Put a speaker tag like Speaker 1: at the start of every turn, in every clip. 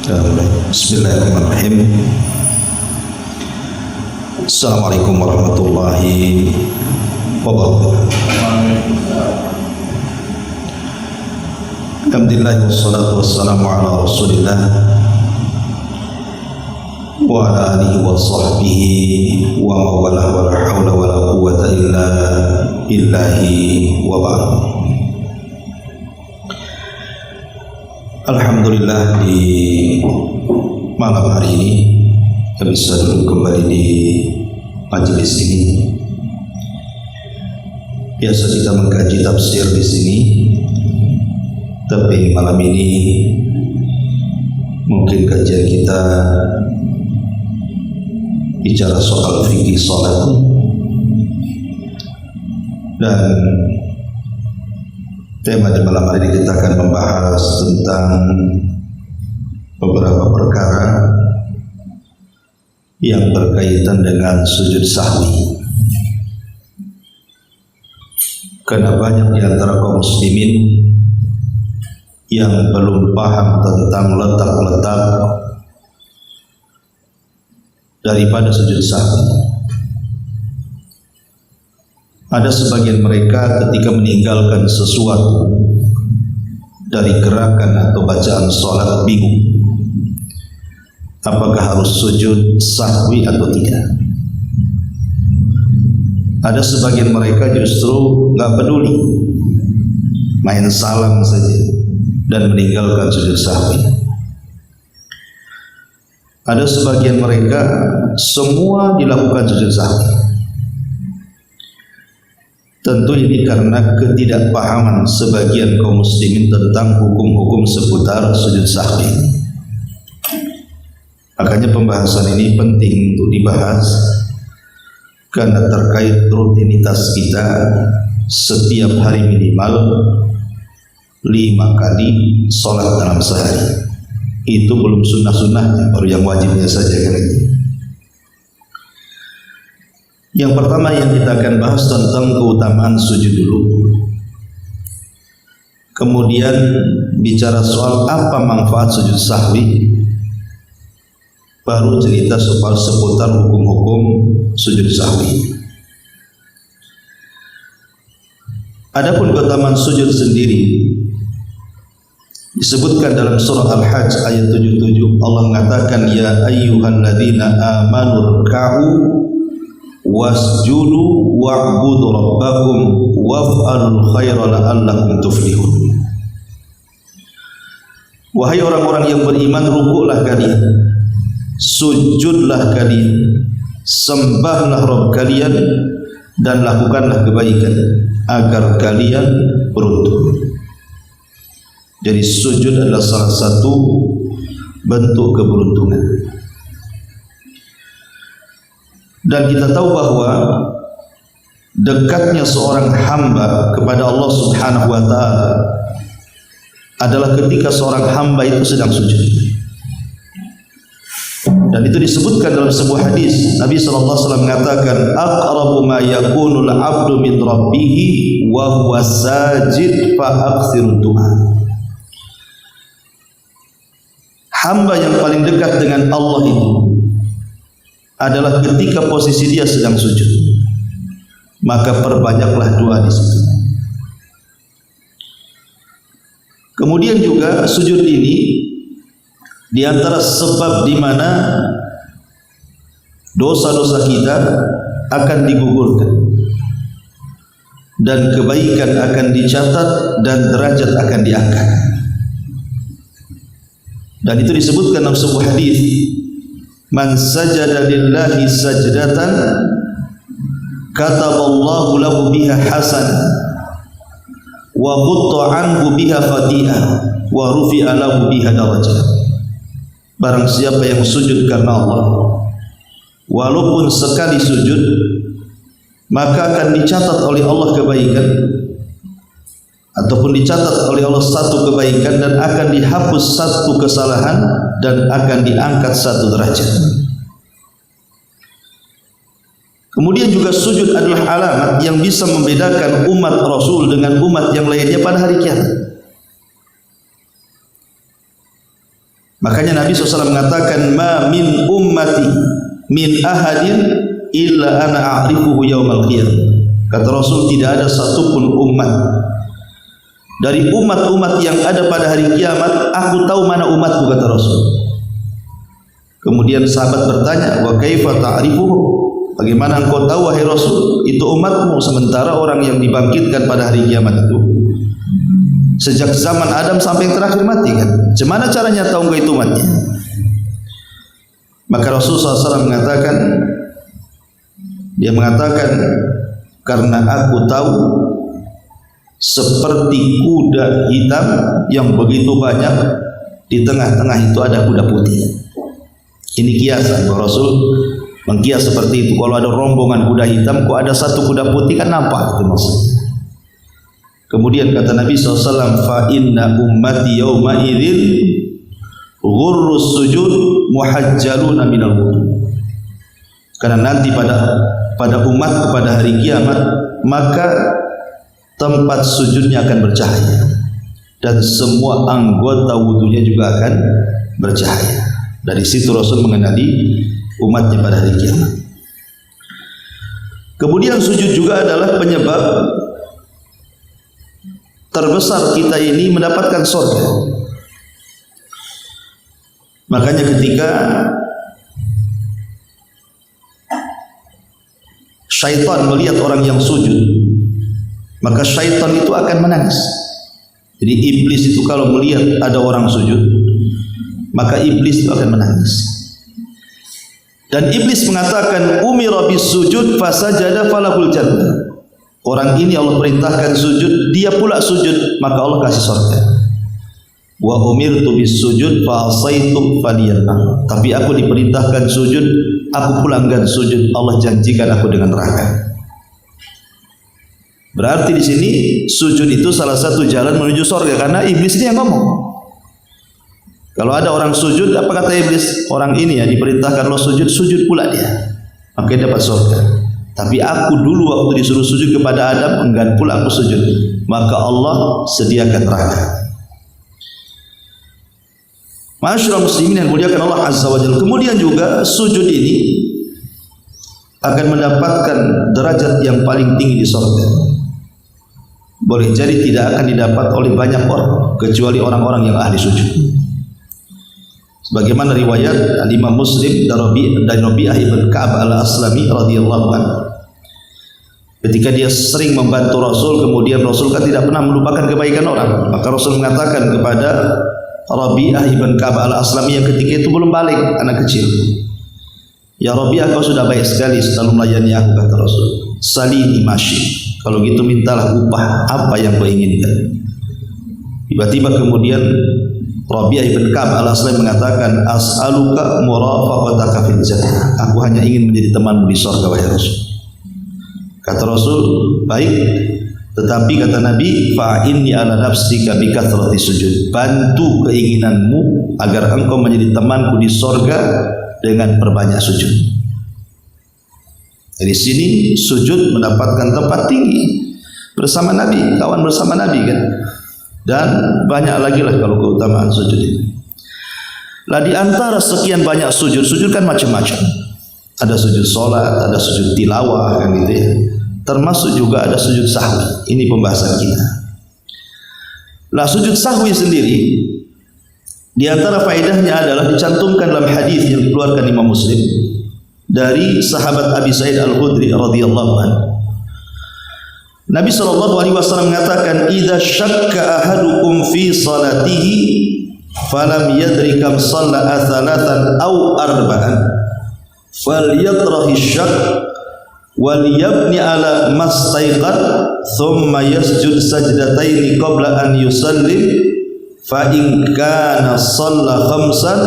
Speaker 1: Bismillahirrahmanirrahim. Assalamualaikum warahmatullahi wabarakatuh. Alhamdulillah wassalatu wassalamu ala Rasulillah wa ala alihi wa sahbihi wa mawalah wa la hawla wa la quwwata illa billahi wa ba'd. Alhamdulillah, di malam hari ini kita bisa duduk kembali di majelis ini. Biasa kita mengkaji tafsir di sini, tapi malam ini mungkin kajian kita bicara soal fikih salat, dan tema di malam hari ini kita akan membahas tentang beberapa perkara yang berkaitan dengan sujud sahwi. Karena banyak di antara kaum muslimin yang belum paham tentang letak-letak daripada sujud sahwi. Ada sebagian mereka ketika meninggalkan sesuatu dari gerakan atau bacaan sholat bingung apakah harus sujud sahwi atau tidak. Ada sebagian mereka justru nggak peduli, main salam saja dan meninggalkan sujud sahwi. Ada sebagian mereka semua dilakukan sujud sahwi. Tentu ini karena ketidakpahaman sebagian kaum muslimin tentang hukum-hukum seputar sujud sahwi. Makanya pembahasan ini penting untuk dibahas, karena terkait rutinitas kita setiap hari minimal 5 kali sholat dalam sehari. Itu belum sunnah-sunnahnya, baru yang wajibnya saja kan itu. Yang pertama yang kita akan bahas tentang keutamaan sujud dulu. Kemudian bicara soal apa manfaat sujud sahwi. Baru cerita soal seputar hukum-hukum sujud sahwi. Adapun keutamaan sujud sendiri disebutkan dalam surah Al-Hajj ayat 77. Allah mengatakan, ya ayyuhalladzina amanu ruk'u wasjudu wa'budu rabbakum waf'alul khaira la'allakum tuflihun. Wahai orang-orang yang beriman, rukuklah kalian, sujudlah kalian, sembahlah Rabb kalian, dan lakukanlah kebaikan agar kalian beruntung. Jadi sujud adalah salah satu bentuk keberuntungan. Dan kita tahu bahwa dekatnya seorang hamba kepada Allah Subhanahu wa ta'ala adalah ketika seorang hamba itu sedang sujud. Dan itu disebutkan dalam sebuah hadis. Nabi SAW mengatakan, aqrabu ma yakunul abdu min rabbihi wa huwa sajid fa aktsirud du'a. Hamba yang paling dekat dengan Allah itu adalah ketika posisi dia sedang sujud, maka perbanyaklah doa di situ. Kemudian juga sujud ini di antara sebab di mana dosa-dosa kita akan digugurkan dan kebaikan akan dicatat dan derajat akan diangkat. Dan itu disebutkan dalam sebuah hadis, man sajada lillahi sajdatan kataballahu lahu biha hasanah wa qutta anhu biha khati'ah wa rufi'a lahu biha darajah. Barang siapa yang sujud karena Allah, walaupun sekali sujud, maka akan dicatat oleh Allah kebaikan, ataupun dicatat oleh Allah satu kebaikan, dan akan dihapus satu kesalahan, dan akan diangkat satu derajat. Kemudian juga sujud adalah alamat yang bisa membedakan umat Rasul dengan umat yang lainnya pada hari kiamat. Makanya Nabi SAW mengatakan, ma min ummati min ahadin illa ana a'rifuhu yaumal qiyamah. Kata Rasul, tidak ada satupun umat dari umat-umat yang ada pada hari kiamat, aku tahu mana umatku, kata Rasul. Kemudian sahabat bertanya, wa kaifa ta'rifuhu? Bagaimana engkau tahu wahai Rasul itu umatmu, sementara orang yang dibangkitkan pada hari kiamat itu sejak zaman Adam sampai yang terakhir mati kan? Gimana caranya tahu engkau itu umatnya? Maka Rasul SAW mengatakan, dia mengatakan, karena aku tahu seperti kuda hitam yang begitu banyak, di tengah-tengah itu ada kuda putih. Ini kiasan, Rasul mengkias seperti itu. Kalau ada rombongan kuda hitam, kok ada satu kuda putih, kan nampak itu maksudnya. Kemudian kata Nabi SAW, fa inna ummati yawma idzin ghurrus sujud muhajjaluna minal wudu. Karena nanti pada umat pada hari kiamat, maka tempat sujudnya akan bercahaya dan semua anggota wudunya juga akan bercahaya. Dari situ Rasul mengenali umatnya pada hari kiamat. Kemudian sujud juga adalah penyebab terbesar kita ini mendapatkan surga. Makanya ketika syaitan melihat orang yang sujud, maka syaitan itu akan menangis. Jadi iblis itu kalau melihat ada orang sujud, maka iblis itu akan menangis. Dan iblis mengatakan, umira bis sujud fasajada falahul jannah. Orang ini Allah perintahkan sujud, dia pula sujud, maka Allah kasih surga. Wa umirtu bis sujud fa asaitu faliyallah. Tapi aku diperintahkan sujud, aku pula enggan sujud, Allah janjikan aku dengan neraka. Berarti di sini sujud itu salah satu jalan menuju surga, karena iblis ini yang ngomong. Kalau ada orang sujud, apa kata iblis? Orang ini ya diperintahkan Allah sujud, sujud pula dia, maka dia dapat surga. Tapi aku dulu waktu disuruh sujud kepada Adam, enggan pula aku sujud, maka Allah sediakan neraka. Ma'asyiral muslimin yang dimuliakan Allah Azza wa Jalla. Kemudian juga sujud ini akan mendapatkan derajat yang paling tinggi di surga. Boleh jadi tidak akan didapat oleh banyak orang kecuali orang-orang yang ahli sujud. Sebagaimana riwayat Imam Muslim dari Rabi'ah ibn Ka'ab al-Aslami radhiyallahu anhu. Ketika dia sering membantu Rasul, kemudian Rasul kan tidak pernah melupakan kebaikan orang, maka Rasul mengatakan kepada Rabi'ah ibn Ka'ab al-Aslami yang ketika itu belum balik, anak kecil, ya Rabi'ah, kau sudah baik sekali selalu melayani aku, kata Rasul. Salini masyi, kalau gitu mintalah upah apa yang kau inginkan. Tiba-tiba kemudian Rabi'ah ibn Ka'ab al-Aslami mengatakan, as'aluka murafaqataka fil jannah. Aku hanya ingin menjadi temanmu di surga, wahai Rasul. Kata Rasul, baik. Tetapi kata Nabi, fa inni ala nafsika bi kathrati sujud. Bantu keinginanmu agar engkau menjadi temanku di surga dengan perbanyak sujud. Dari sini sujud mendapatkan tempat tinggi bersama Nabi, kawan bersama Nabi kan. Dan banyak lagi lah kalau keutamaan sujud ini. Lah di antara sekian banyak sujud, sujud kan macam-macam. Ada sujud solat, ada sujud tilawah kan gitu ya. Termasuk juga ada sujud sahwi. Ini pembahasan kita. Lah sujud sahwi sendiri, di antara faedahnya adalah dicantumkan dalam hadis yang dikeluarkan Imam Muslim dari sahabat Abi Sa'id Al-Khudri radhiyallahu anhu. Nabi SAW mengatakan, idza syakka ahadukum fi salatihi falam yadri kam shalla atsalatan aw arba'an falyatrahi syak wal yabni ala mastaiqan thumma yasjud sajdataini qabla an yusallim fa in kana shalla khamsan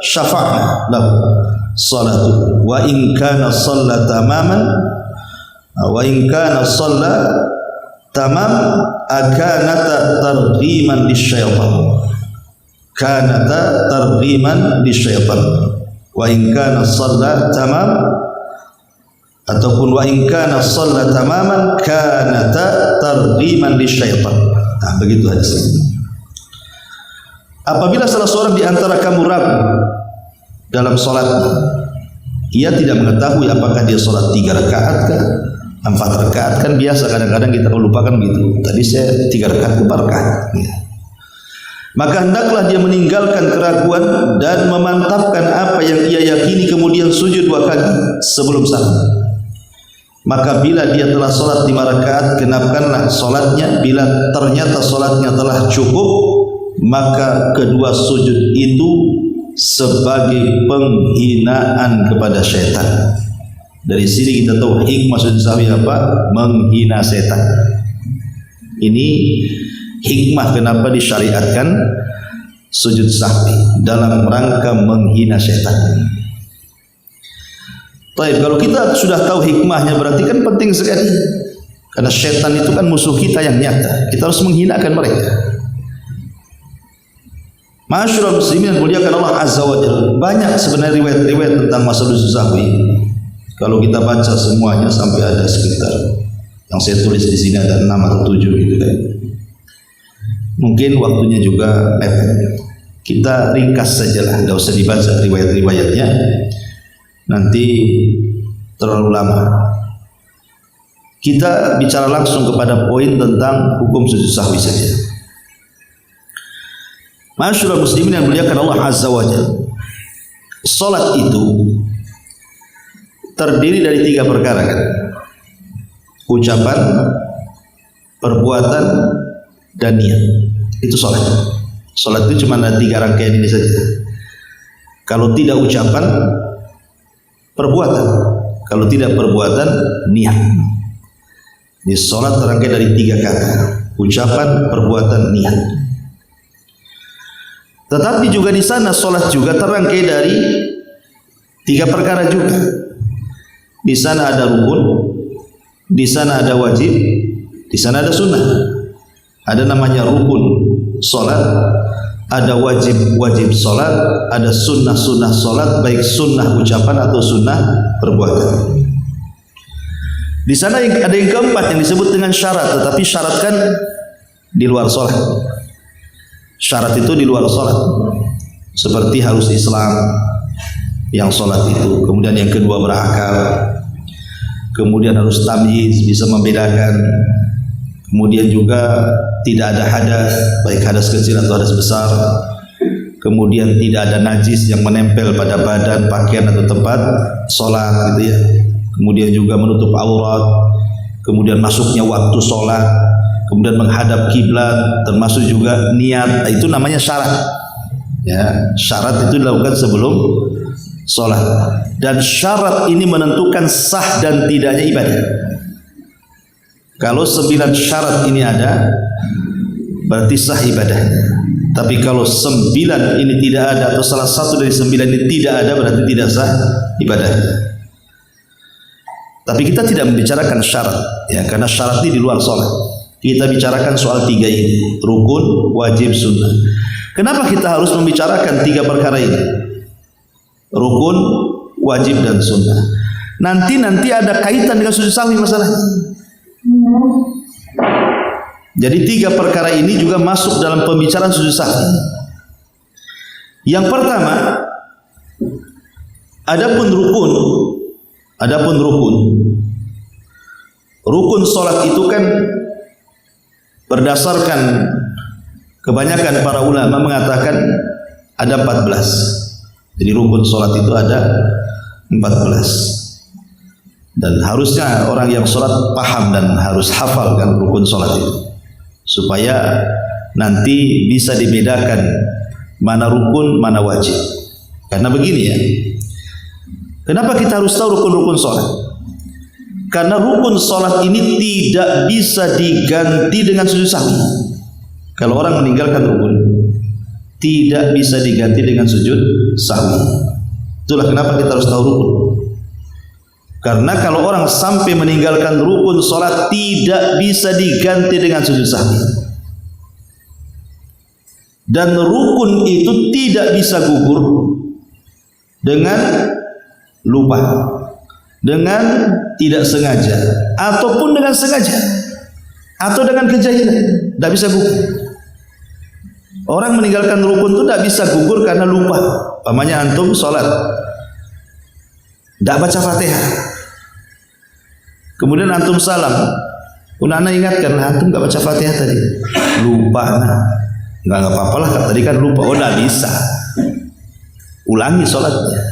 Speaker 1: syafa'na lahu salatu wa in kana shalla tamaman wa in kana shalla tamam akanata targhiman lisyaitan, kanata targhiman lisyaitan. Wa in kana shalla tamam, ataupun wa in kana shalla tamaman kanata targhiman lisyaitan. Nah, begitu hadisnya. apabila salah seorang di antara kamu ragu dalam salatnya, ia tidak mengetahui apakah dia salat 3 rakaat kah, 4 rakaat, kan biasa kadang-kadang kita melupakan gitu. Tadi saya 3 rakaat ke 4 rakaat. Ya. Maka hendaklah dia meninggalkan keraguan dan memantapkan apa yang ia yakini, kemudian sujud 2 kali sebelum salam. Maka bila dia telah salat 5 rakaat, genapkanlah salatnya. Bila ternyata salatnya telah cukup, maka kedua sujud itu sebagai penghinaan kepada syaitan. Dari sini kita tahu hikmah sujud sahwi apa? Menghina setan. Ini hikmah kenapa disyariatkan sujud sahwi, dalam rangka menghina setan. Baik, kalau kita sudah tahu hikmahnya berarti kan penting sekali. Karena setan itu kan musuh kita yang nyata. Kita harus menghinakan mereka. Masyaallah muslimin yang muliakan Allah Azza wa Jalla. Banyak sebenarnya riwayat-riwayat tentang masalah sujud sahwi. Kalau kita baca semuanya sampai ada sekitar, yang saya tulis di sini ada 6 atau 7 gitu kan. Mungkin waktunya juga mepet. Kita ringkas sajalah, enggak usah dibaca riwayat-riwayatnya. Nanti terlalu lama. Kita bicara langsung kepada poin tentang hukum sujud sahwi saja. Masyaallah muslimin yang muliakan Allah Azza wa Jalla. Salat itu terdiri dari 3 perkara kan? Ucapan, perbuatan, dan niat. Itu salat. Salat itu cuma ada 3 rangkaian ini saja. Kalau tidak ucapan, perbuatan. Kalau tidak perbuatan, niat. Ini salat terangkai dari 3 kata. Ucapan, perbuatan, niat. Tetapi juga di sana salat juga terangkai dari 3 perkara juga. Di sana ada rukun, di sana ada wajib, di sana ada sunnah. Ada namanya rukun salat, ada wajib salat, ada sunnah salat, baik sunnah ucapan atau sunnah perbuatan. Di sana ada yang keempat yang disebut dengan syarat, tetapi syarat kan di luar salat. Syarat itu di luar salat. Seperti harus Islam yang salat itu, kemudian yang kedua berakal, kemudian harus tamyiz, bisa membedakan, kemudian juga tidak ada hadas, baik hadas kecil atau hadas besar, kemudian tidak ada najis yang menempel pada badan, pakaian atau tempat salat gitu ya, kemudian juga menutup aurat, kemudian masuknya waktu salat, kemudian menghadap kiblat, termasuk juga niat. Itu namanya syarat. Ya, syarat itu dilakukan sebelum salat. Dan syarat ini menentukan sah dan tidaknya ibadah. Kalau 9 syarat ini ada, berarti sah ibadahnya. Tapi kalau 9 ini tidak ada, atau salah satu dari 9 ini tidak ada, berarti tidak sah ibadahnya. Tapi kita tidak membicarakan syarat, ya, karena syarat ini di luar salat. Kita bicarakan soal 3 ini, rukun, wajib, sunnah. Kenapa kita harus membicarakan 3 perkara ini? Rukun, wajib, dan sunnah. Nanti ada kaitan dengan sujud sahwi masalahnya. Jadi 3 perkara ini juga masuk dalam pembicaraan sujud sahwi. Yang pertama, adapun rukun salat itu kan berdasarkan kebanyakan para ulama mengatakan ada 14. Jadi rukun salat itu ada 14. Dan harusnya orang yang salat paham dan harus hafalkan rukun salat itu, supaya nanti bisa dibedakan mana rukun, mana wajib. Karena begini ya, kenapa kita harus tahu rukun-rukun salat? Karena rukun salat ini tidak bisa diganti dengan sujud sahwi. Kalau orang meninggalkan rukun, tidak bisa diganti dengan sujud sahwi. Itulah kenapa kita harus tahu rukun. Karena kalau orang sampai meninggalkan rukun salat, tidak bisa diganti dengan sujud sahwi. Dan rukun itu tidak bisa gugur dengan lupa, dengan tidak sengaja, ataupun dengan sengaja, atau dengan kejahilan. Tidak bisa gugur. Orang meninggalkan rukun itu tidak bisa gugur karena lupa. Pamannya antum sholat, tidak baca Fatihah, kemudian antum salam, anak ingatkan, antum nggak baca Fatihah tadi, lupa. Nggak apa-apa lah, tadi kan lupa. Oh, tidak bisa, ulangi sholatnya,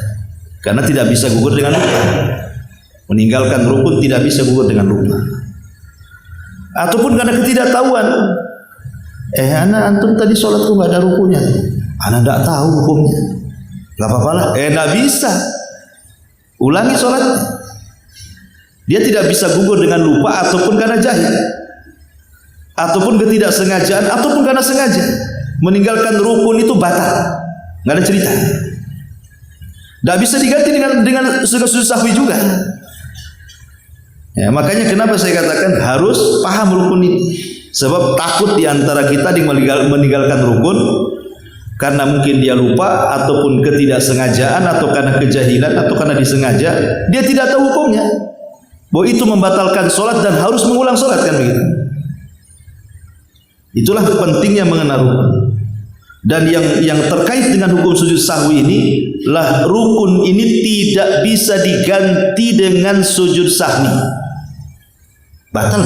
Speaker 1: karena tidak bisa gugur dengan lupa. Meninggalkan rukun tidak bisa gugur dengan lupa. Ataupun karena ketidaktahuan. Antum tadi sholatku nggak ada rukunya. Anak tidak tahu hukumnya. Nggak apa-apa lah. Nggak bisa. Ulangi sholatnya. Dia tidak bisa gugur dengan lupa ataupun karena jahil, ataupun ketidaksengajaan, ataupun karena sengaja. Meninggalkan rukun itu batal. Nggak ada cerita. Nggak bisa diganti dengan sujud sahwi juga. Ya, makanya kenapa saya katakan harus paham rukun ini. Sebab takut diantara kita meninggalkan rukun karena mungkin dia lupa, ataupun ketidaksengajaan, atau karena kejahilan, atau karena disengaja. Dia tidak tahu hukumnya, bahwa itu membatalkan sholat dan harus mengulang sholat, kan begitu. Itulah pentingnya mengenal rukun. Dan yang terkait dengan hukum sujud sahwi ini lah, rukun ini tidak bisa diganti dengan sujud sahwi. Batal,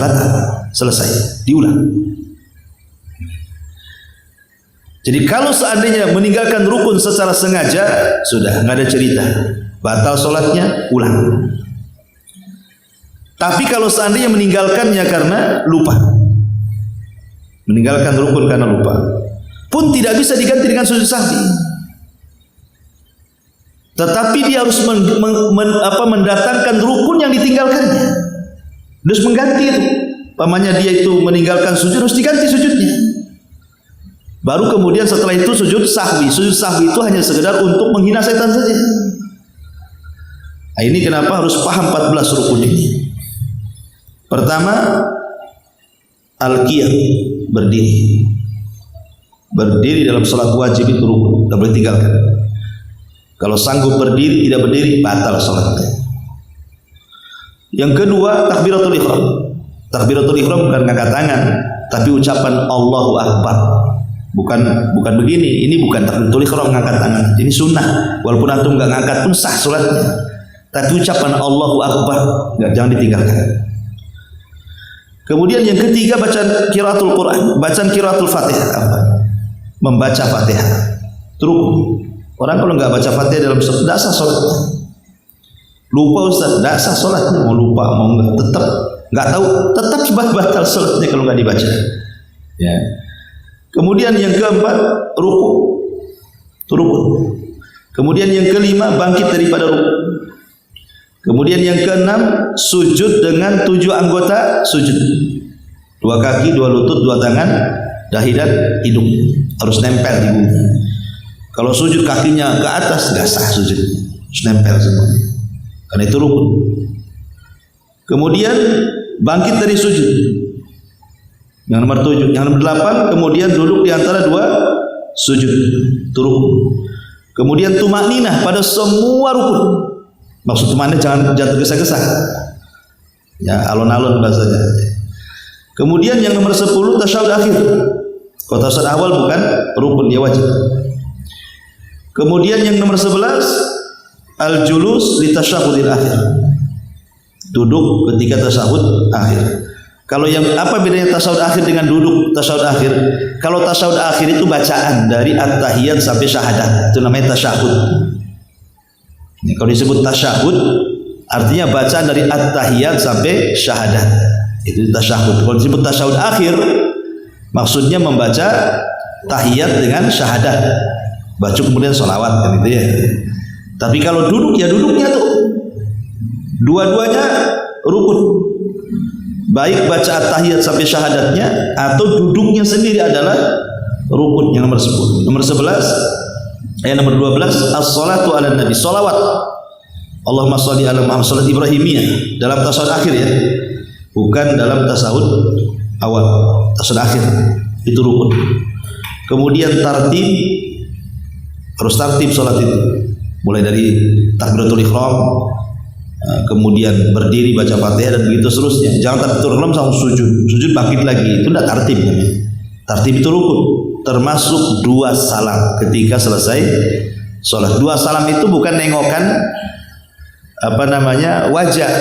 Speaker 1: selesai, diulang. Jadi kalau seandainya meninggalkan rukun secara sengaja, sudah nggak ada cerita, batal sholatnya, ulang. Tapi kalau seandainya meninggalkannya karena lupa, meninggalkan rukun karena lupa, pun tidak bisa diganti dengan sujud sahwi. Tetapi dia harus mendatangkan rukun yang ditinggalkannya. Terus mengganti itu. Pamannya dia itu meninggalkan sujud, harus diganti sujudnya. Baru kemudian setelah itu sujud sahwi. Sujud sahwi itu hanya sekedar untuk menghina setan saja. Nah, ini kenapa harus paham 14 rukun ini. Pertama, al-qiyam, berdiri. Berdiri dalam salat wajib itu rukun, tidak boleh tinggalkan. Kalau sanggup berdiri, tidak berdiri, batal salatnya. Yang kedua, takbiratul ihram. Takbiratul ihram bukan ngangkat tangan, tapi ucapan Allahu Akbar. Bukan begini. Ini bukan takbiratul ihram ngangkat tangan. Ini sunnah. Walaupun antum nggak ngangkat pun sah salatnya. Tapi ucapan Allahu Akbar jangan ditinggalkan. Kemudian yang ketiga, bacaan qiraatul Quran, bacaan qiraatul Fatihah. Membaca Fatihah. Rukun. Orang kalau nggak baca Fatihah dalam sholat, tidak sah sholatnya. Lupa Ustaz, tidak sah sholatnya. Mau lupa mau nggak tahu, tetap batal sholatnya kalau nggak dibaca. Ya. Kemudian yang keempat, rukun. Kemudian yang kelima, bangkit daripada rukun. Kemudian yang keenam, sujud dengan 7 anggota sujud. 2 kaki, 2 lutut, 2 tangan, dahi dan hidung harus nempel di bumi. Kalau sujud kakinya ke atas, nggak sah sujud, harus nempel semuanya. Karena itu rukun. Kemudian bangkit dari sujud. Yang nomor 7, yang nomor 8, kemudian duduk di antara 2 sujud. Itu rukun. Kemudian tumakninah pada semua rukun. Maksud tumakninah jangan tergesa-gesa. Ya, alon-alon bahasanya. Kemudian yang nomor 10, tasyahud akhir. Kalau tasyahud awal bukan rukun, dia wajib. Kemudian yang nomor 11, al-julus li tasyahudil akhir. Duduk ketika tasyahud akhir. Kalau yang apa bedanya tasyahud akhir dengan duduk tasyahud akhir? Kalau tasyahud akhir itu bacaan dari at-tahiyat sampai syahadat, itu namanya tasyahud. Ya, kalau disebut tasyahud artinya bacaan dari at-tahiyat sampai syahadat, itu tasyahud. Kalau disebut tasyahud akhir maksudnya membaca tahiyat dengan syahadat, baca kemudian sholawat, kan gitu ya. Tapi kalau duduk, ya duduknya tuh dua-duanya rukun, baik baca at-tahiyat sampai syahadatnya atau duduknya sendiri adalah rukun. Yang nomor 10, nomor 11, nomor 12, as-salatu ala nabi, sholawat Allahumma sholli ala Muhammad, salat Ibrahimiyah dalam tasyahud akhir ya, bukan dalam tasyahud awal, tasyahud akhir itu rukun. Kemudian tartib, harus tartib salat itu, mulai dari takbiratul ihram, kemudian berdiri baca Fatihah dan begitu seterusnya. Jangan takbiratul ihram sama sujud bangkit lagi, itu tidak tartib namanya. Tartib itu rukun. termasuk 2 salam ketika selesai sholat. 2 salam itu bukan nengokan wajah.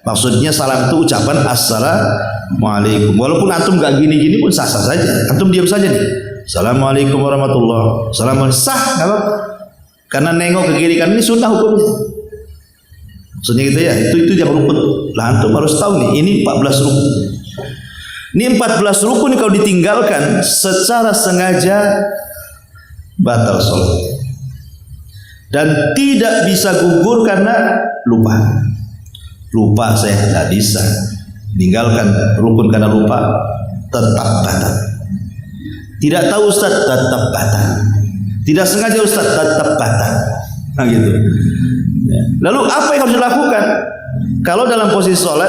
Speaker 1: Maksudnya salam itu ucapan assalamualaikum. Walaupun antum nggak gini-gini pun sah-sah saja. Antum diam saja nih. Assalamualaikum warahmatullahi. Assalamualaikum, sah nggak apa-apa. Karena nengok ke kiri kanan ini sunnah hukumnya. Maksudnya gitu ya. Itu yang rukun. Lah antum harus tahu nih. Ini 14 rukun. Ini 14 rukun kalau ditinggalkan secara sengaja batal sholat. Dan tidak bisa gugur karena lupa. Lupa saya tidak bisa meninggalkan rukun karena lupa, tetap batal. Tidak tahu Ustaz, tetap batal. Tidak sengaja Ustaz, tetap batal. Nah gitu. Lalu apa yang harus dilakukan? Kalau dalam posisi sholat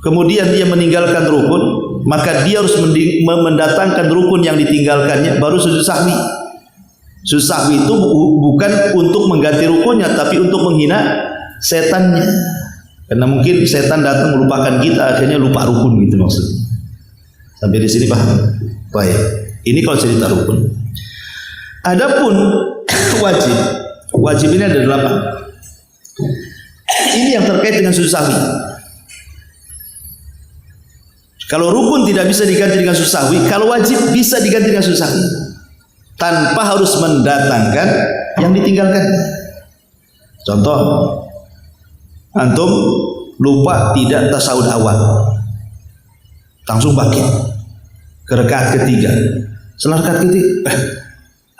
Speaker 1: kemudian dia meninggalkan rukun, maka dia harus mendatangkan rukun yang ditinggalkannya, baru sujud sahwi. Sujud sahwi itu bukan untuk mengganti rukunnya, tapi untuk menghina setannya. Karena mungkin setan datang melupakan kita, akhirnya lupa rukun gitu maksudnya. Sampai di sini paham? Baik. Ini kalau cerita rukun. Adapun wajib ini ada 8. Ini yang terkait dengan sujud sahwi. Kalau rukun tidak bisa diganti dengan sujud sahwi, kalau wajib bisa diganti dengan sujud sahwi, tanpa harus mendatangkan yang ditinggalkan. Contoh, antum lupa tidak tasawuf awal, langsung bangkit ke rakaat ketiga. Setelah rakaat ketiga,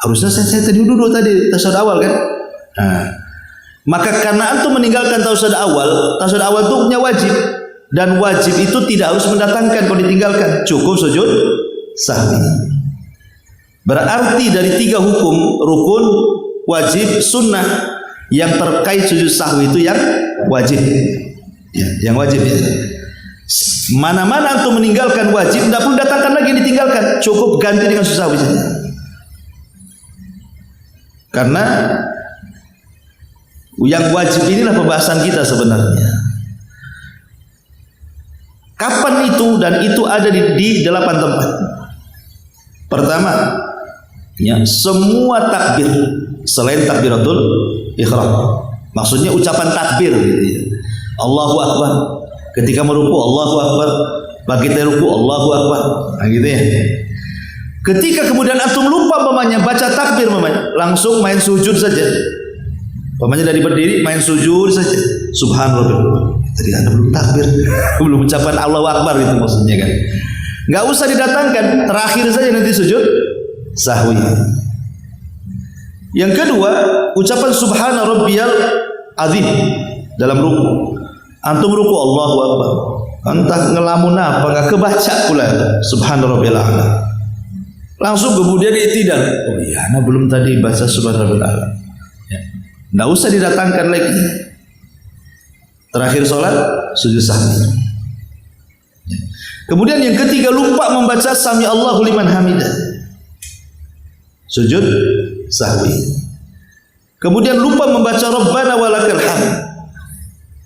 Speaker 1: harusnya saya tadi duduk tadi tasawuf awal kan? Nah, maka karena antum meninggalkan tasawuf awal itu punya wajib, dan wajib itu tidak harus mendatangkan kalau ditinggalkan, cukup sujud sahwi. Berarti dari 3 hukum, rukun, wajib, sunnah, yang terkait sujud sahwi itu yang wajib ya, yang wajib ya. Mana-mana antum meninggalkan wajib, tidak perlu datangkan lagi yang ditinggalkan, cukup ganti dengan sujud sahwi saja. Karena yang wajib inilah pembahasan kita sebenarnya. Kapan itu? Dan itu ada di 8 tempat. Pertama, ya, semua takbir selain takbiratul ihram. Maksudnya ucapan takbir gitu ya. Allahu Akbar. Ketika meruku Allahu Akbar. Bagi ruku Allahu Akbar. Nah gitu ya. Ketika kemudian antum lupa baca takbir langsung main sujud saja. Dari berdiri main sujud saja. Subhanallah. Tadi anda belum takbir, belum ucapan Allahu Akbar itu maksudnya kan. Enggak usah didatangkan, terakhir saja nanti sujud sahwi. Yang kedua, ucapan subhana rabbiyal azim dalam ruku. Antum ruku Allahu Akbar, entah ngelamun apa, enggak kebaca pula subhana rabbiyal a'la. Langsung kemudian i'tidal. Oh iya, ana belum tadi baca subhana rabbiyal a'la. Ya. Enggak usah didatangkan lagi. Terakhir sholat sujud sahwi. Ya. Kemudian yang ketiga, lupa membaca sami Allahu liman hamidah. Sujud sahwi. Kemudian lupa membaca Rabbana walakal hamd.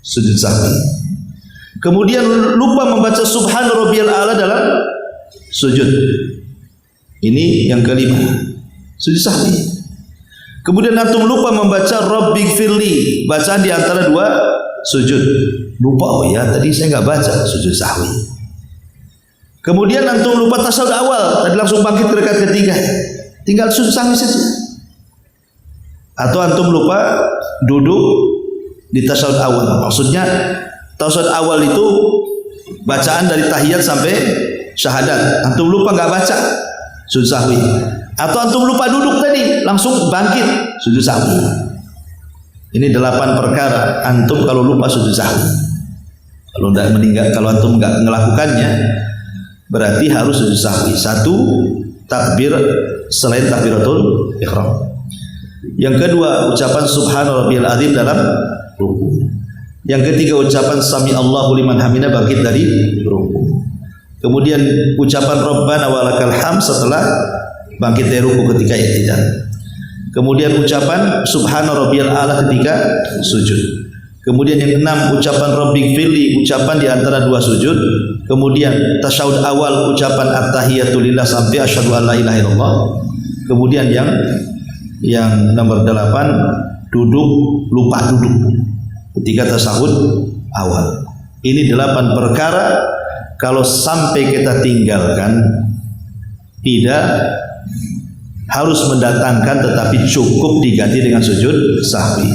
Speaker 1: Sujud sahwi. Kemudian lupa membaca Subhana rabbiyal a'la dalam sujud. Ini yang kelima. Sujud sahwi. Kemudian antum lupa membaca Rabbighfirli, bacaan di antara 2 sujud. Lupa, oh ya tadi saya enggak baca, sujud sahwi. Kemudian antum lupa tasawuf awal, tadi langsung bangkit ke rakaat ketiga. Tinggal sujud sahwi saja. Atau antum lupa duduk di tasawuf awal. Maksudnya tasawuf awal itu bacaan dari tahiyat sampai syahadat. Antum lupa enggak baca, sujud sahwi. Atau antum lupa duduk tadi, langsung bangkit, sujud sahwi. Ini 8 perkara antum kalau lupa sujud sahwi. Kalau tidak meninggal, kalau antum enggak melakukannya, berarti harus sujud sahwi. 1, takbir selain takbiratul ihram. Yang kedua, ucapan subhana rabbiyal azim dalam ruku. Yang ketiga, ucapan sami Allahu liman hamidah bangkit dari ruku. Kemudian ucapan Rabbana walakal hamd setelah bangkit dari ruku ketika i'tidal. Kemudian ucapan subhana rabbiyal a'la ketika sujud. Kemudian yang keenam ucapan Rabbighfirli, ucapan di antara dua sujud. Kemudian tasyahud awal ucapan at-tahiyatu lillah sampai asyhadu an la ilaha illallah. Kemudian yang nomor 8 duduk lupa duduk ketika tasyahud awal. Ini 8 perkara kalau sampai kita tinggalkan tidak harus mendatangkan, tetapi cukup diganti dengan sujud sahwi.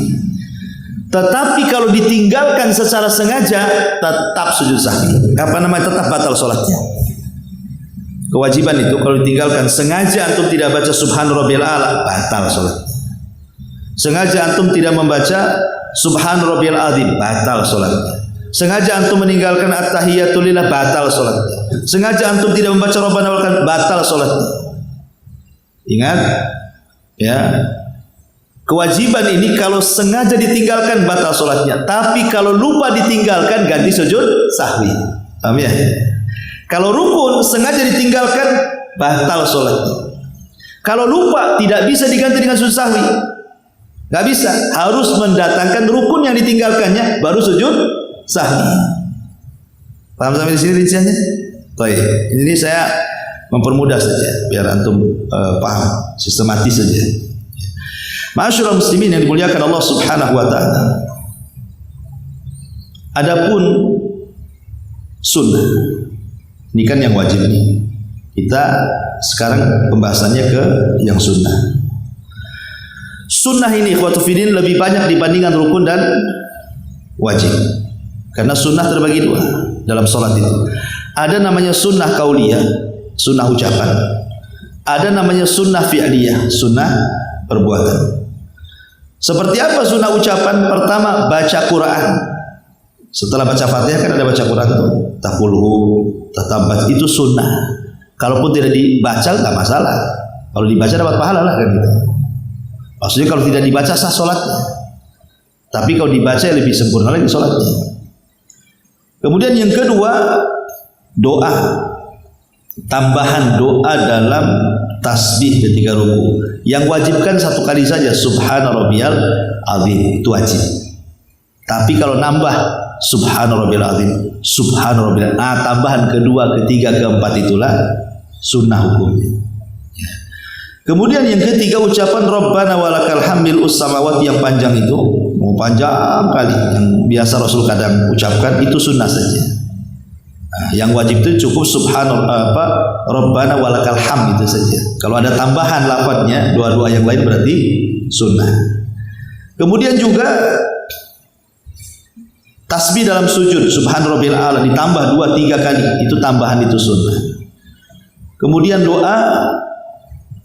Speaker 1: Tetapi kalau ditinggalkan secara sengaja tetap sujud sahwi. Apa namanya? Tetap batal sholatnya. Kewajiban itu kalau ditinggalkan sengaja antum tidak baca subhan rabbiyal a'la, batal sholat. Sengaja antum tidak membaca subhan rabbiyal azim, batal sholat. Sengaja antum meninggalkan at-tahiyatu lillah, batal sholat. Sengaja antum tidak membaca rabbana walakal, batal sholat. Ingat ya, kewajiban ini kalau sengaja ditinggalkan batal sholatnya, tapi kalau lupa ditinggalkan ganti sujud sahwi. Paham ya? Kalau rukun sengaja ditinggalkan batal sholatnya. Kalau lupa tidak bisa diganti dengan sujud sahwi, nggak bisa, harus mendatangkan rukun yang ditinggalkannya baru sujud sahwi. Paham sampai di sini rinciannya? Baik, ini saya mempermudah saja biar antum paham, sistematis saja. Ma'asyiral muslimin yang dimuliakan Allah Subhanahu wa taala. Adapun sunnah, ini kan yang wajib nih. Kita sekarang pembahasannya ke yang sunnah. Sunnah ini ikhwatu fiddin lebih banyak dibandingkan rukun dan wajib. Karena sunnah terbagi dua dalam sholat itu. Ada namanya sunnah kauliyah, sunnah ucapan. Ada namanya sunnah fi'liyah, sunnah perbuatan. Seperti apa sunnah ucapan? Pertama, baca Quran. Setelah baca Fatihah kan ada baca Quran itu. Taqulhu, tatabat, itu sunnah. Kalaupun tidak dibaca enggak masalah. Kalau dibaca dapat pahala lah kan gitu. Maksudnya kalau tidak dibaca sah sholatnya. Tapi kalau dibaca lebih sempurna lagi sholatnya. Kemudian yang kedua, doa. Tambahan doa dalam tasbih ketika ruku. Yang wajibkan satu kali saja, subhana rabbiyal azim, itu wajib. Tapi kalau nambah subhana rabbiyal azim, subhana rabbiyal, tambahan kedua, ketiga, keempat itulah sunnah hukumnya. Kemudian yang ketiga ucapan Rabbana walakal hamdul samawati, yang panjang itu, mau panjang kali, yang biasa Rasul kadang ucapkan itu sunnah saja. Nah, yang wajib itu cukup subhanallah Rabbana walakal hamd itu saja. Kalau ada tambahan lafadznya dua-dua yang lain berarti sunnah. Kemudian juga tasbih dalam sujud subhan rabbil a'la ditambah 2-3 kali, itu tambahan, itu sunnah. Kemudian doa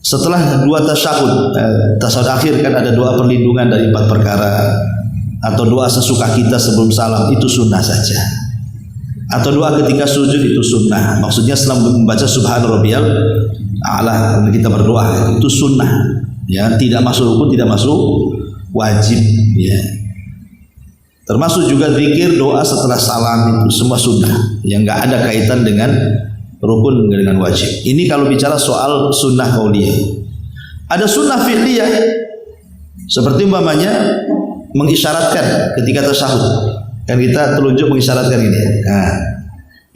Speaker 1: setelah dua tasyahud, tasyahud akhir kan ada doa perlindungan dari 4 perkara, atau doa sesuka kita sebelum salam, itu sunnah saja. Atau doa ketika sujud itu sunnah. Maksudnya setelah membaca subhan rabbiyal a'la kita berdoa, itu sunnah. Ya, tidak masuk rukun, tidak masuk wajib. Ya. Termasuk juga zikir doa setelah salam, itu semua sunnah. Yang nggak ada kaitan dengan rukun dengan wajib. Ini kalau bicara soal sunnah qauliyah. Ada sunnah fi'liyah, seperti umpamanya mengisyaratkan ketika tasyahud. Kan kita telunjuk mengisyaratkan ini. Nah,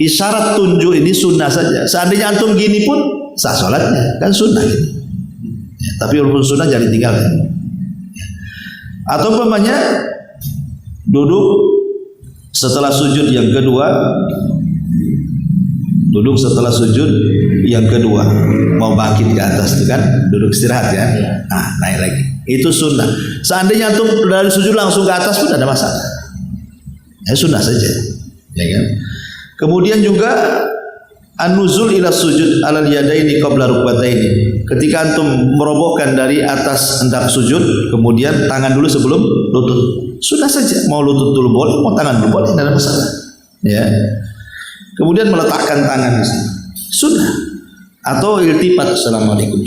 Speaker 1: isyarat tunjuk ini sunnah saja. Seandainya antum gini pun sah sholatnya, kan sunnah ini. Ya, tapi walaupun sunnah jangan ditinggalkan. Atau umpamanya duduk setelah sujud yang kedua, duduk setelah sujud yang kedua, mau bangkit ke atas itu kan, duduk istirahat ya. Nah, naik lagi. Itu sunnah. Seandainya antum dari sujud langsung ke atas pun ada masalah. Ya sunnah saja, ya kan. Kemudian juga an-nuzul ila sujud alal yadaini qabla rukbataini. Ketika antum merobohkan dari atas hendak sujud, kemudian tangan dulu sebelum lutut. Sunnah saja, mau lutut dulu boleh, mau tangan dulu boleh, tidak ada masalah. Ya. Kemudian meletakkan tangan di sini. Sunnah. Atau iltifat, assalamualaikum,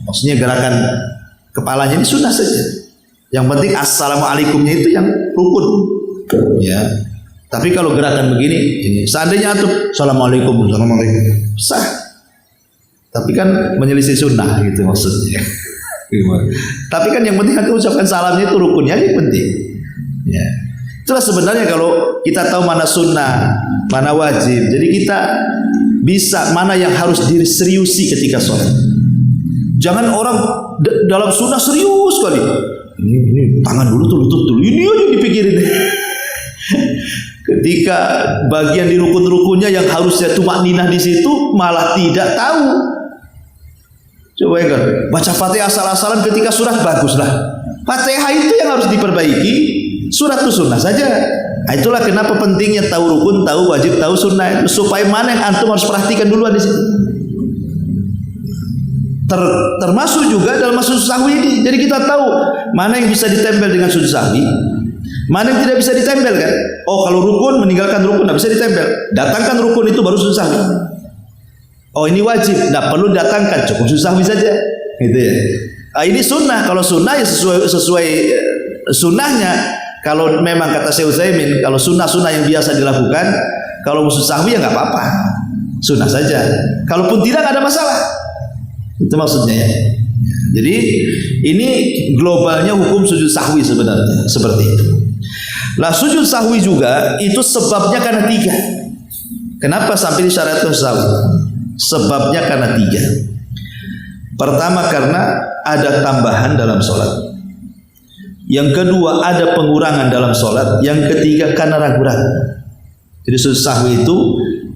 Speaker 1: maksudnya gerakan kepalanya ini sunnah saja. Yang penting assalamualaikumnya itu yang rukun. Ya, tapi kalau gerakan begini, ini seandainya antum assalamualaikum, sah. Tapi kan menyelisih sunnah gitu maksudnya. Tapi kan yang penting antum ucapkan salamnya itu rukunnya yang penting. Ya, Itulah sebenarnya kalau kita tahu mana sunnah, mana wajib. Jadi kita bisa mana yang harus diseriusi ketika sholat. Jangan orang dalam sunnah serius sekali. Ini tangan dulu tuh, lutut dulu. Ini aja dipikirin. Ketika bagian di rukun-rukunnya yang harusnya tumakninah di situ malah tidak tahu. Coba ya kan, baca Fatihah asal-asalan ketika surat baguslah. Fatihah itu yang harus diperbaiki, surat itu sunnah saja. Nah, itulah kenapa pentingnya tahu rukun, tahu wajib, tahu sunnah itu, supaya mana yang antum harus perhatikan duluan di situ. Termasuk juga dalam sujud sahwi ini. Jadi kita tahu mana yang bisa ditempel dengan sujud sahwi, mana yang tidak bisa ditempel kan. Oh, kalau rukun meninggalkan rukun tidak bisa ditempel. Datangkan rukun itu baru sujud sahwi. Oh, ini wajib, tidak perlu datangkan, cukup sujud sahwi saja. Gitu ya. Nah, ini sunnah. Kalau sunnah ya sesuai sunnahnya. Kalau memang kata Syekh Utsaimin, kalau sunnah-sunnah yang biasa dilakukan, kalau sujud sahwi ya nggak apa-apa, sunnah saja. Kalaupun tidak ada masalah. Itu maksudnya ya. Jadi ini globalnya hukum sujud sahwi sebenarnya seperti itu. Nah, sujud sahwi juga itu sebabnya karena 3. Kenapa sampai disyaratkan sahwi? Sebabnya karena 3. Pertama karena ada tambahan dalam sholat. Yang kedua ada pengurangan dalam sholat. Yang ketiga karena ragu-ragu. Jadi sujud sahwi itu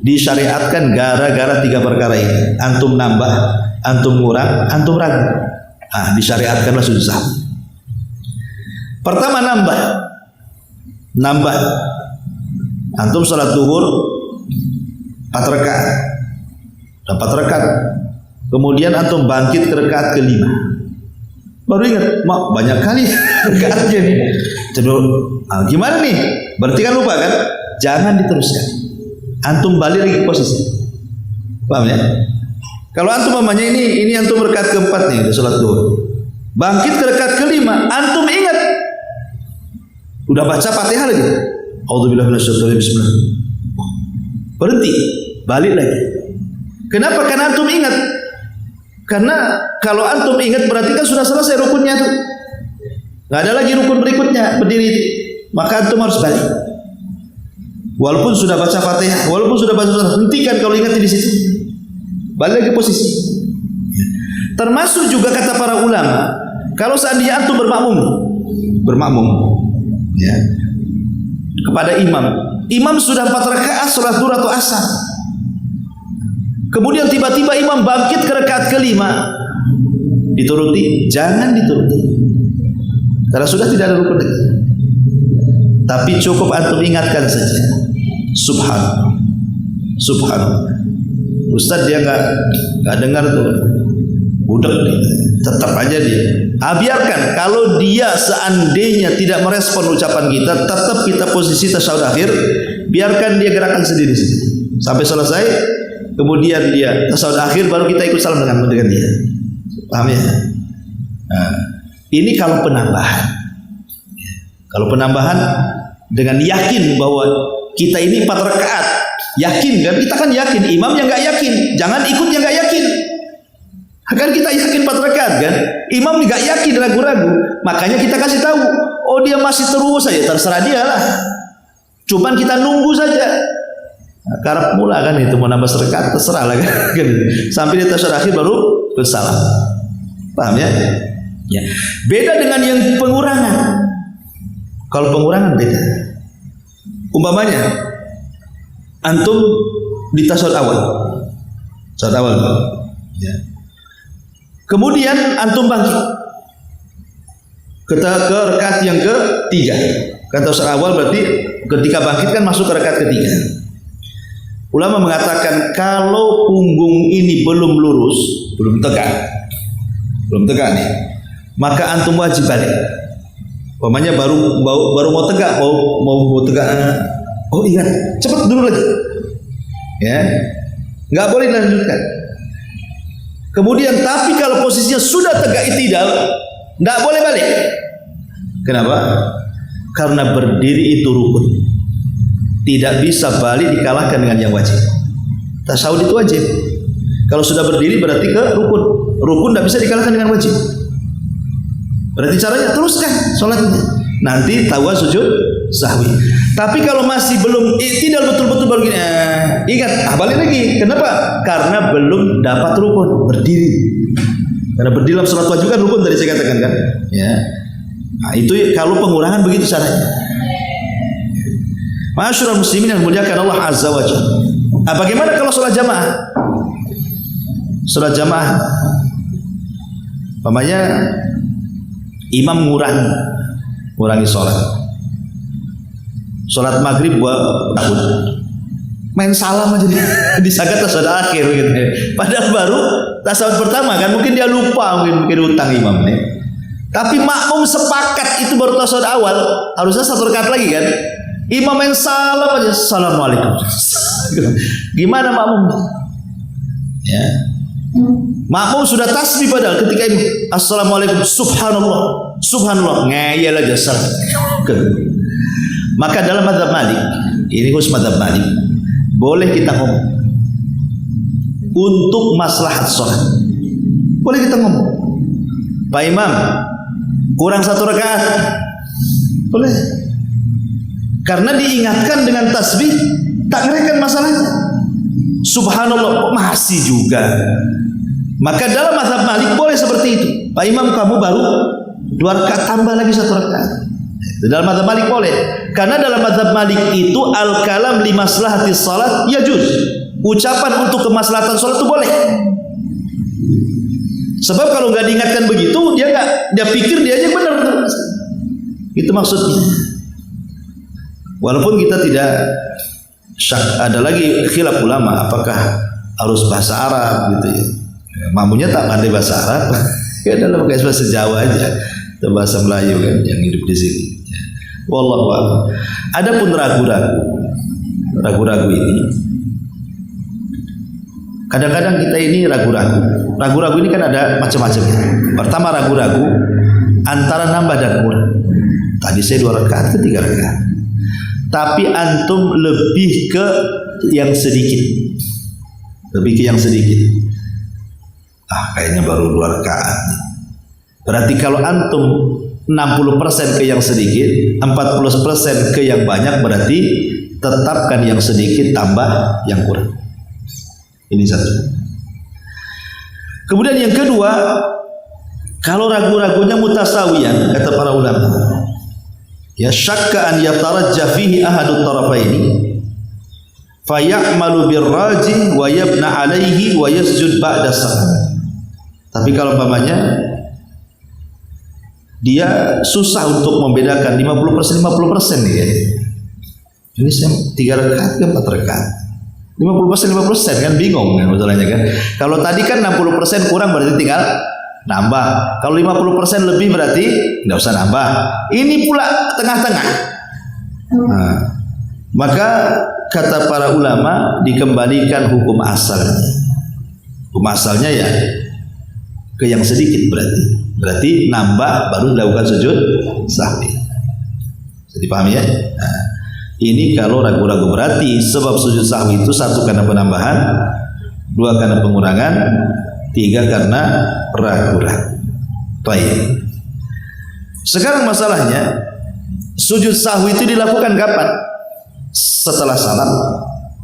Speaker 1: disyariatkan gara-gara 3 perkara ini. Antum nambah, antum kurang, antum ragu. Nah, disyariatkanlah sujud sahwi. Pertama nambah. Antum sholat duhur 4 rakaat. 4 rakaat. Kemudian antum bangkit ke rakaat ke-5. Baru ingat, mak banyak kali rakaatnya nih. Nah, gimana nih? Berarti kan lupa kan? Jangan diteruskan. Antum balik lagi ke posisi. Paham ya? Kalau antum mamanya ini antum rakaat ke-4 nih, udah sholat duhur. Bangkit ke rakaat ke-5, antum ingat. Udah baca Fatihah lagi. A'udzubillahi minasyaitonir rajim. Bismillah. Berhenti, balik lagi. Kenapa? Karena antum ingat. Karena kalau antum ingat berarti kan sudah selesai rukunnya tuh. Nggak ada lagi rukun berikutnya berdiri. Maka antum harus balik. Walaupun sudah baca Fatihah, walaupun sudah baca Fatihah, hentikan kalau ingat di situ. Balik lagi posisi. Termasuk juga kata para ulama, kalau seandainya antum bermakmum, ya, kepada imam sudah 4 rakaat sholat duhur atau asar. Kemudian tiba-tiba imam bangkit ke rakaat ke-5. Dituruti? Jangan dituruti. Karena sudah tidak ada rukun lagi. Tapi cukup antum ingatkan saja. Subhanallah. Ustaz dia nggak dengar tuh. Budak nih. Tetap aja dia. Biarkan. Kalau dia seandainya tidak merespon ucapan kita, tetap kita posisi tasyahud akhir. Biarkan dia gerakan sendiri sampai selesai. Kemudian dia tasyahud akhir baru kita ikut salam dengan dia. Paham ya? Nah, ini kalau penambahan. Kalau penambahan dengan yakin bahwa kita ini 4 rakaat, yakin kan? Kita kan yakin. Imam yang nggak yakin, jangan ikut yang nggak yakin. Kan kita yakin 4 rakaat kan? Imam nggak yakin, ragu-ragu. Makanya kita kasih tahu. Oh, dia masih terus saja, terserah dia lah. Cuman kita nunggu saja. Karep mula kan itu mau nambah rakaat terserah lah kan. Sampai di tasyahud akhir baru bersalam. Paham ya? Ya. Beda dengan yang pengurangan. Kalau pengurangan beda. Umpamanya antum di tasyahud awal. Tasyahud awal. Ya. Kemudian antum bangkit. Kita ke rakaat yang ke-3. Kan tasyahud awal berarti ketika bangkit kan masuk ke rakaat ke-3. Ulama mengatakan kalau punggung ini belum lurus, belum tegak nih, maka antum wajib balik. Umpamanya baru mau tegak, mau tegak. Oh ingat, cepat dulu lagi. Ya, nggak boleh dilanjutkan. Kemudian tapi kalau posisinya sudah tegak i'tidal, nggak boleh balik. Kenapa? Karena berdiri itu rukun. Tidak bisa balik dikalahkan dengan yang wajib. Tasyahud itu wajib. Kalau sudah berdiri berarti ke rukun. Rukun tidak bisa dikalahkan dengan wajib. Berarti caranya teruskan sholatnya. Nanti tawa sujud sahwi. Tapi kalau masih belum tidak betul-betul baru gini, ingat, balik lagi. Kenapa? Karena belum dapat rukun berdiri. Karena berdiri dalam sholat wajib kan rukun tadi saya katakan kan. Ya. Nah, itu kalau pengurangan begitu caranya. Ma'asyiral muslimin yang dimuliakan Allah Azza wa Jalla. Bagaimana kalau sholat jamaah? Sholat jamaah, umpamanya imam ngurangi sholat. Sholat maghrib buat tahun, main salam aja disangka tasawuf akhir gitu. Padahal baru tasawuf pertama kan, mungkin dia lupa, mungkin utang imam nih. Tapi makmum sepakat itu baru tasawuf awal, harusnya satu rakaat lagi kan. Imam main salam aja, assalamualaikum. Gimana makmum? Ya, makmum sudah tasbih padahal ketika imam assalamualaikum, subhanallah, subhanallah, ngeyel aja salam. Maka dalam mazhab Malik, ini khusus mazhab Malik, boleh kita ngomong untuk maslahat sholat. Boleh kita ngomong, Pak Imam kurang satu rakaat, boleh. Karena diingatkan dengan tasbih, tak ngerekan masalahnya. Subhanallah, masih juga. Maka dalam mazhab Malik boleh seperti itu. Pak Imam kamu baru 2 rakaat, tambah lagi 1 rakaat. Dalam mazhab Malik boleh. Karena dalam mazhab Malik itu al-kalam li maslahatis salat yajuz. Ucapan untuk kemaslahatan salat itu boleh. Sebab kalau nggak diingatkan begitu, dia pikir dia aja benar. Itu maksudnya. Walaupun kita tidak ada lagi khilaf ulama apakah harus bahasa Arab gitu ya. Makmumnya tak pandai bahasa Arab, ya dalam bahasa Jawa aja, atau bahasa Melayu kan yang hidup di sini. Wallahu a'lam. Adapun ragu-ragu ini, kadang-kadang kita ini ragu-ragu. Ragu-ragu ini kan ada macam-macam. Pertama ragu-ragu antara nambah dan kurang. Tadi saya 2 rakaat ke 3 rakaat. Tapi antum lebih ke yang sedikit. Lebih ke yang sedikit. Kayaknya baru 2 rakaat. Berarti kalau antum 60% ke yang sedikit, 40% ke yang banyak, berarti tetapkan yang sedikit tambah yang kurang. Ini satu. Kemudian yang kedua, kalau ragu-ragunya mutasawiyan, kata para ulama, ya syakka an yatarajjah fihi ahadut tarafaini fayamalu birrajih wa yabna alaihi wa yasjud ba'da salam. Tapi kalau umpamanya dia susah untuk membedakan 50% nih ya. Ini saya 3 rakaat ke 4 rakaat. 50% kan bingung kan masalahnya kan. Kalau tadi kan 60% kurang berarti tinggal nambah. Kalau 50% lebih berarti nggak usah nambah. Ini pula tengah-tengah. Nah, maka kata para ulama dikembalikan hukum asalnya. Hukum asalnya ya ke yang sedikit berarti nambah baru dilakukan sujud sahwi. Jadi paham ya? Nah, ini kalau ragu-ragu berarti sebab sujud sahwi itu 1 karena penambahan, 2 karena pengurangan, 3 karena ragu-ragu. Baik. Sekarang masalahnya sujud sahwi itu dilakukan kapan? Setelah salam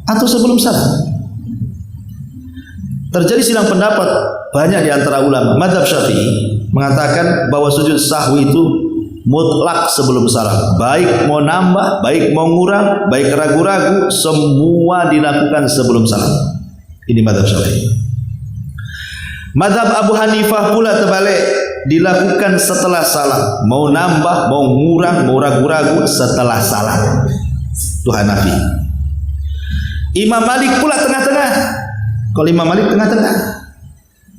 Speaker 1: atau sebelum salam? Terjadi silang pendapat banyak di antara ulama. Mazhab Syafi'i mengatakan bahwa sujud sahwi itu mutlak sebelum salam. Baik mau nambah, baik mau ngurang, baik ragu-ragu, semua dilakukan sebelum salam. Ini mazhab Syafi'i. Mazhab Abu Hanifah pula terbalik, dilakukan setelah salam. Mau nambah, mau ngurang, mau ragu-ragu setelah salam. Itu Hanafi. Imam Malik pula tengah-tengah. Kalau Imam Malik tengah-tengah.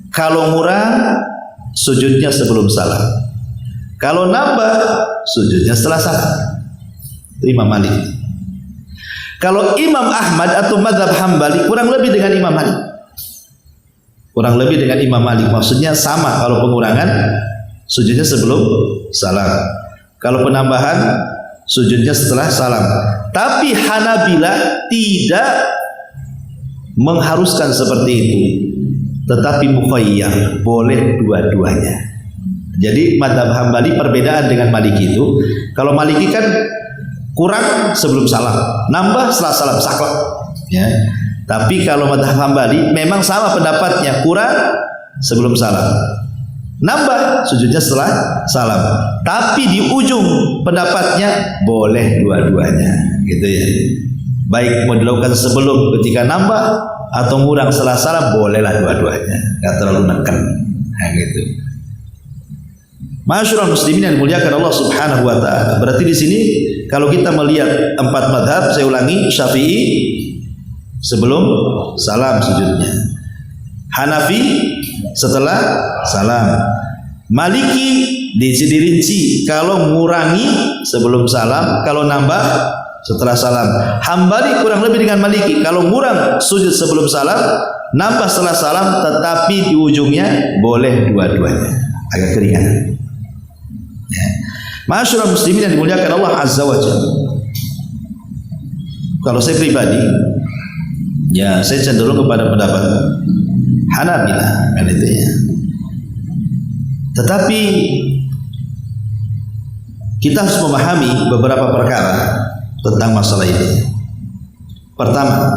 Speaker 1: Kalau ngurang, sujudnya sebelum salam. Kalau nambah, sujudnya setelah salam. Itu Imam Malik. Kalau Imam Ahmad atau mazhab Hambali kurang lebih dengan Imam Malik. Kurang lebih dengan Imam Malik. Maksudnya sama, kalau pengurangan sujudnya sebelum salam. Kalau penambahan sujudnya setelah salam. Tapi Hanabila tidak mengharuskan seperti itu, tetapi mukhayyar, boleh dua-duanya. Jadi mazhab Hambali perbedaan dengan Maliki itu, kalau Maliki kan kurang sebelum salam, nambah setelah salam, saklek. Ya. Tapi kalau mazhab Hambali memang sama pendapatnya, kurang sebelum salam, nambah sujudnya setelah salam. Tapi di ujung pendapatnya boleh dua-duanya, gitu ya. Baik mau dilakukan sebelum ketika nambah atau kurang setelah salam, bolehlah dua-duanya, nggak terlalu neken, nah, gitu. Masyaallah muslimin yang dimuliakan Allah Subhanahu wa taala. Berarti di sini kalau kita melihat 4 mazhab, saya ulangi, Syafi'i sebelum salam sujudnya, Hanafi setelah salam, Maliki dirinci kalau mengurangi sebelum salam, kalau nambah setelah salam. Hambali kurang lebih dengan Maliki, kalau ngurang sujud sebelum salam, nambah setelah salam, tetapi di ujungnya boleh dua-duanya, agak keringan. Ya. Masyaallah muslimin yang dimuliakan Allah Azza wa Jalla. Kalau saya pribadi, ya saya cenderung kepada pendapat Hanabilah, kan itu ya. Tetapi kita harus memahami beberapa perkara tentang masalah ini. Pertama,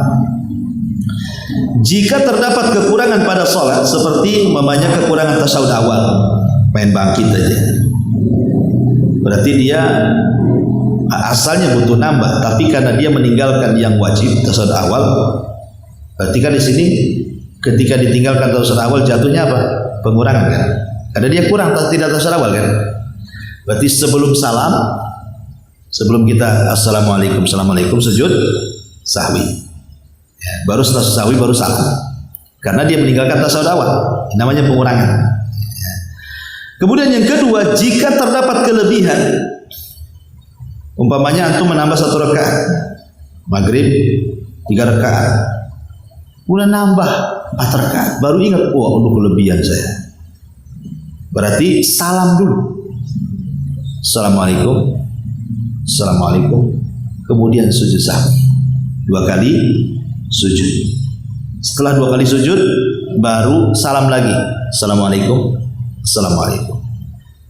Speaker 1: jika terdapat kekurangan pada sholat, seperti memangnya kekurangan tasyahud awal, main bangkit aja, berarti dia asalnya butuh nambah, tapi karena dia meninggalkan yang wajib tasyahud awal, berarti kan di sini ketika ditinggalkan tasyahud awal jatuhnya apa? Pengurangan kan? Karena dia kurang tidak tasyahud awal kan? Berarti sebelum salam, sebelum kita assalamualaikum, assalamualaikum, sujud sahwi, ya, baru setelah sahwi baru salam, karena dia meninggalkan tasyahud awal, namanya pengurangan. Kemudian yang kedua, jika terdapat kelebihan, umpamanya antum menambah 1 rakaat, maghrib 3 rakaat, udah nambah 4 rakaat, baru ingat, wah untuk kelebihan saya, berarti salam dulu, assalamualaikum, assalamualaikum, kemudian sujud sahwi, 2 kali sujud. Setelah 2 kali sujud, baru salam lagi, assalamualaikum, assalamualaikum.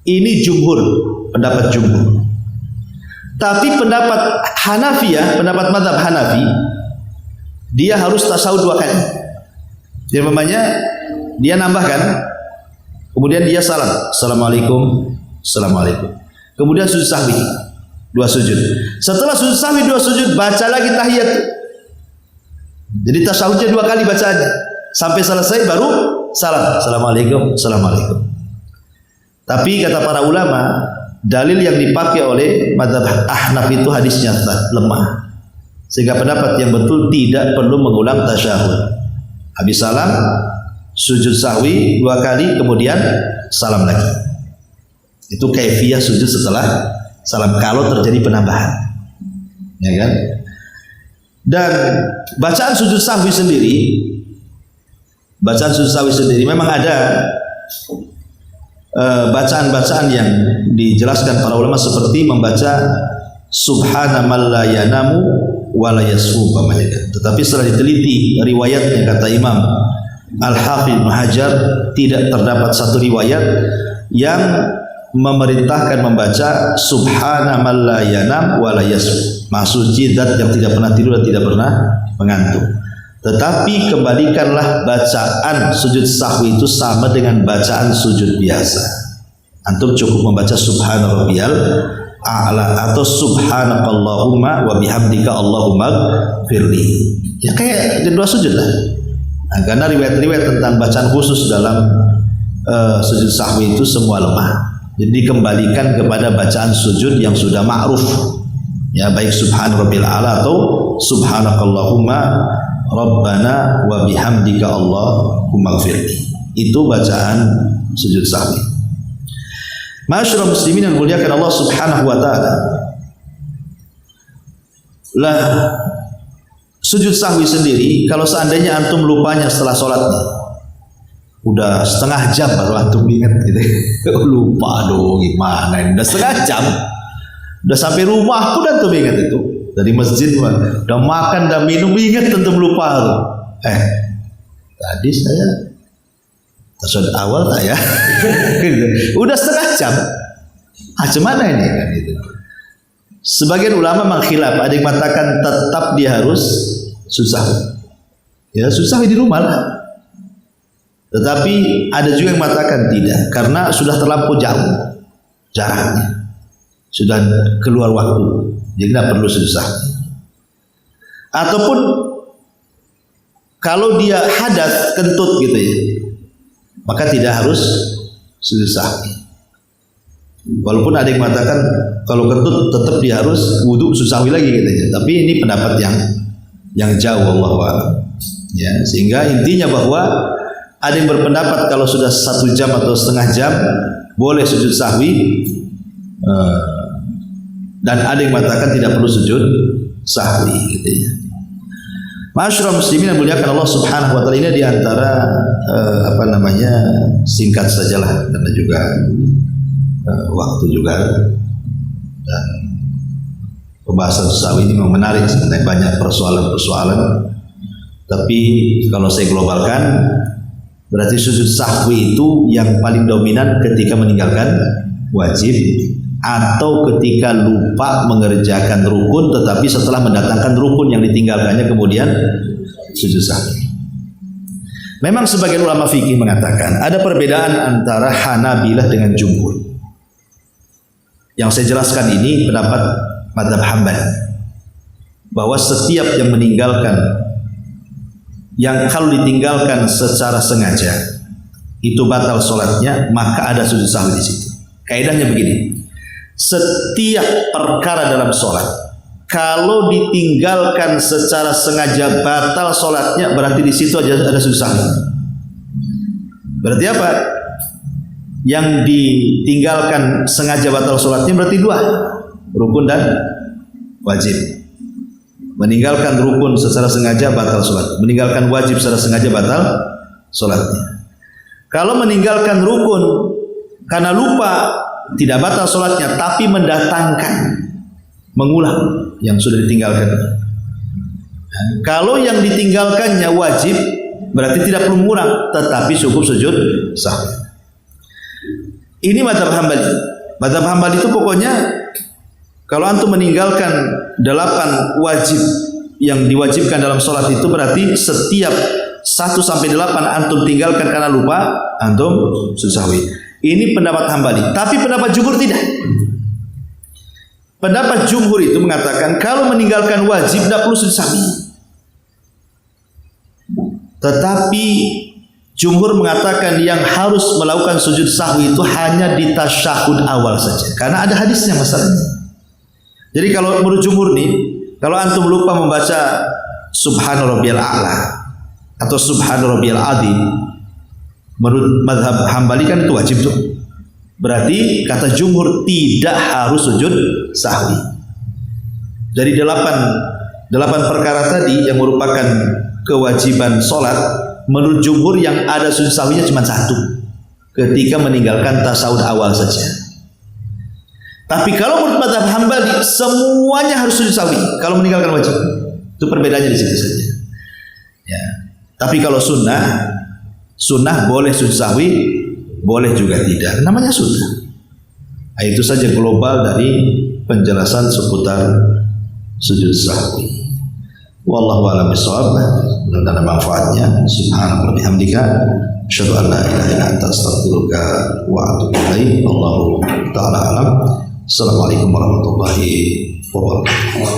Speaker 1: Ini jumhur, pendapat jumhur. Tapi pendapat Hanafiyah, pendapat mazhab Hanafi, dia harus tasyahud 2 kali. Jadi namanya dia nambahkan, kemudian dia salam, assalamualaikum, assalamualaikum, kemudian sujud sahwi, 2 sujud. Setelah sujud sahwi 2 sujud, baca lagi tahiyat. Jadi tasyahudnya 2 kali bacaannya, sampai selesai baru salam, assalamualaikum, assalamualaikum. Tapi kata para ulama, dalil yang dipakai oleh mazhab Ahnaf itu hadisnya lemah, sehingga pendapat yang betul tidak perlu mengulang tasyahud. Habis salam, sujud sahwi 2 kali, kemudian salam lagi. Itu kaifiyah sujud setelah salam kalau terjadi penambahan, ya kan? Dan bacaan sujud sahwi sendiri, memang ada bacaan-bacaan yang dijelaskan para ulama, seperti membaca subhana man la yanamu wa la yasfu, tetapi setelah diteliti riwayatnya, kata Imam Al-Hafidz Ibnu Hajar, tidak terdapat satu riwayat yang memerintahkan membaca subhana man la yanam wa la yasfu, maksudnya zat yang tidak pernah tidur dan tidak pernah mengantuk. Tetapi kembalikanlah bacaan sujud sahwi itu sama dengan bacaan sujud biasa. Antum cukup membaca subhana rabbiyal a'la atau subhanakallahumma wa bihamdika allahumma firli. Ya kayak 2 sujud lah. Nah, karena riwayat-riwayat tentang bacaan khusus dalam sujud sahwi itu semua lemah. Jadi dikembalikan kepada bacaan sujud yang sudah ma'ruf. Ya, baik subhana rabbiyal a'la atau subhanakallahumma rabbana wa bihamdika allahumma firli. Itu bacaan sujud sahwi. Masyaallah muslimin yang muliakan Allah Subhanahu wa taala. Lah sujud sahwi sendiri, kalau seandainya antum lupanya setelah sholat nih, udah setengah jam baru antum ingat gitu. Lupa dong, gimana ini udah setengah jam, udah sampai rumah pun antum ingat itu. Dari masjid udah makan, udah minum, ingat antum lupa tuh. Tadi saya tasyahud awal tak ya? Udah setengah jam. Macam mana ini kan itu? Sebagian ulama mengkhilaf, ada yang mengatakan tetap dia harus sujud sahwi. Ya, sujud sahwi di rumah lah. Tetapi ada juga yang mengatakan tidak, karena sudah terlampau jauh jaraknya, sudah keluar waktu, jadi tidak perlu sujud sahwi. Ataupun kalau dia hadas kentut gitu ya, maka tidak harus sujud sahwi. Walaupun ada yang mengatakan kalau kentut tetap dia harus wudu sujud sahwi lagi katanya. Tapi ini pendapat yang jauh, wallahu a'lam. Ya, sehingga intinya bahwa ada yang berpendapat kalau sudah 1 jam atau setengah jam boleh sujud sahwi, dan ada yang mengatakan tidak perlu sujud sahwi gitu ya. Ma'asyiral muslimin yang dimuliakan Allah Subhanahu wa taala, ini di antara singkat sajalah karena juga waktu juga, dan pembahasan sahwi ini memang menarik sebenarnya, banyak persoalan-persoalan. Tapi kalau saya globalkan, berarti sujud sahwi itu yang paling dominan ketika meninggalkan wajib atau ketika lupa mengerjakan rukun, tetapi setelah mendatangkan rukun yang ditinggalkannya kemudian sujud sahwi. Memang sebagian ulama fikih mengatakan ada perbedaan antara Hanabilah dengan jumhur. Yang saya jelaskan ini pendapat mazhab Hambali, bahwa setiap yang meninggalkan, yang kalau ditinggalkan secara sengaja itu batal sholatnya, maka ada sujud sahwi di situ. Kaidahnya begini, setiap perkara dalam sholat kalau ditinggalkan secara sengaja batal sholatnya, berarti di situ ada sujud sahwi. Berarti apa? Yang ditinggalkan sengaja batal sholatnya berarti 2, rukun dan wajib. Meninggalkan rukun secara sengaja batal sholat, meninggalkan wajib secara sengaja batal sholatnya. Kalau meninggalkan rukun karena lupa tidak batal sholatnya, tapi mendatangkan, mengulang yang sudah ditinggalkan. Kalau yang ditinggalkannya wajib, berarti tidak perlu mengulang, tetapi cukup sujud sahwi. Ini mazhab Hambali. Mazhab Hambali itu pokoknya kalau antum meninggalkan 8 wajib yang diwajibkan dalam sholat itu, berarti setiap 1 sampai 8 antum tinggalkan karena lupa, antum sujud sahwi. Ini pendapat Hambali. Tapi pendapat jumhur tidak. Pendapat jumhur itu mengatakan kalau meninggalkan wajib tidak perlu sujud sahwi. Tetapi jumhur mengatakan yang harus melakukan sujud sahwi itu hanya di tasyahud awal saja, karena ada hadisnya masalahnya. Jadi kalau menurut jumhur nih, kalau antum lupa membaca subhana rabbiyal a'la atau subhana rabbiyal azim, menurut mazhab Hambali kan itu wajib tuh. Berarti kata jumhur tidak harus sujud sahwi. Dari 8 perkara tadi yang merupakan kewajiban sholat, menurut jumhur yang ada sujud sahwinya cuma 1, ketika meninggalkan tasawuf awal saja. Tapi kalau menurut mazhab Hambali semuanya harus sujud sahwi kalau meninggalkan wajib. Itu perbedaannya di situ saja. Ya. Tapi kalau sunnah boleh sujud sahwi, boleh juga tidak. Namanya sunnah. Nah, itu saja global dari penjelasan seputar sujud sahwi. Wallahu a'lam bishawab. Mudah-mudahan ada manfaatnya. Subhanallah wa bihamdika, asyhadu an la ilaha illa anta, astaghfiruka wa atubu ilaik. Allahu ta'ala alam. Assalamualaikum warahmatullahi wabarakatuh.